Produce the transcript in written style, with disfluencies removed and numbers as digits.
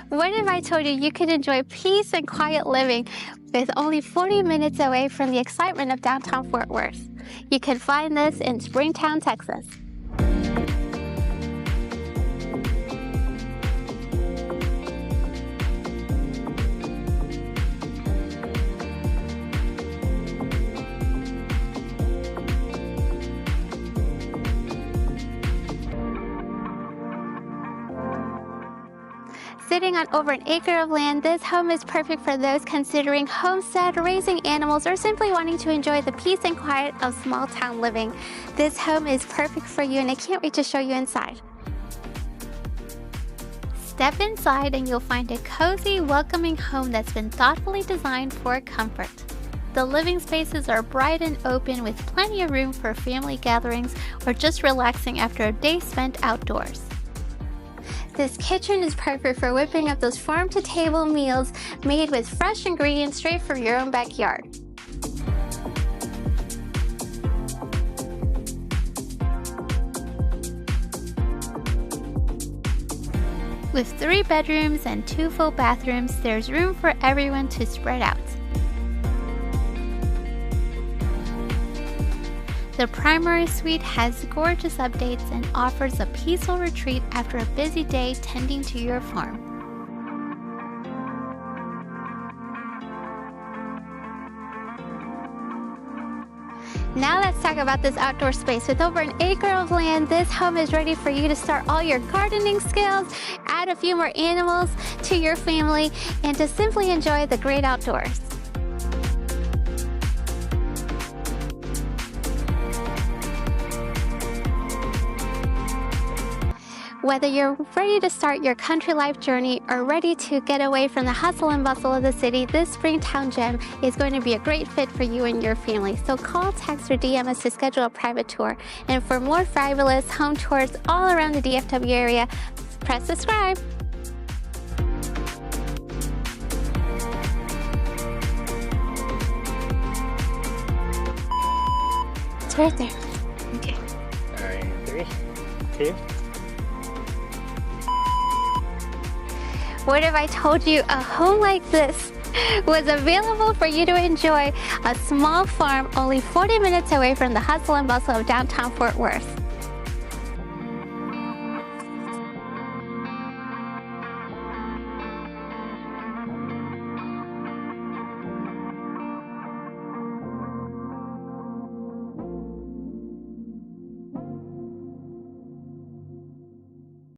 What if I told you you could enjoy peace and quiet living with only 40 minutes away from the excitement of downtown Fort Worth? You can find this in Springtown, Texas. Sitting on over an acre of land, this home is perfect for those considering homestead, raising animals, or simply wanting to enjoy the peace and quiet of small town living. This home is perfect for you, and I can't wait to show you inside. Step inside and you'll find a cozy, welcoming home that's been thoughtfully designed for comfort. The living spaces are bright and open with plenty of room for family gatherings or just relaxing after a day spent outdoors. This kitchen is perfect for whipping up those farm-to-table meals made with fresh ingredients straight from your own backyard. With 3 bedrooms and 2 full bathrooms, there's room for everyone to spread out. The primary suite has gorgeous updates and offers a peaceful retreat after a busy day tending to your farm. Now let's talk about this outdoor space. With over an acre of land, this home is ready for you to start all your gardening skills, add a few more animals to your family, and to simply enjoy the great outdoors. Whether you're ready to start your country life journey or ready to get away from the hustle and bustle of the city, this Springtown gem is going to be a great fit for you and your family. So call, text, or DM us to schedule a private tour. And for more fabulous home tours all around the DFW area, press subscribe. It's right there. Okay. All right, 3, 2. What if I told you a home like this was available for you to enjoy, a small farm only 40 minutes away from the hustle and bustle of downtown Fort Worth?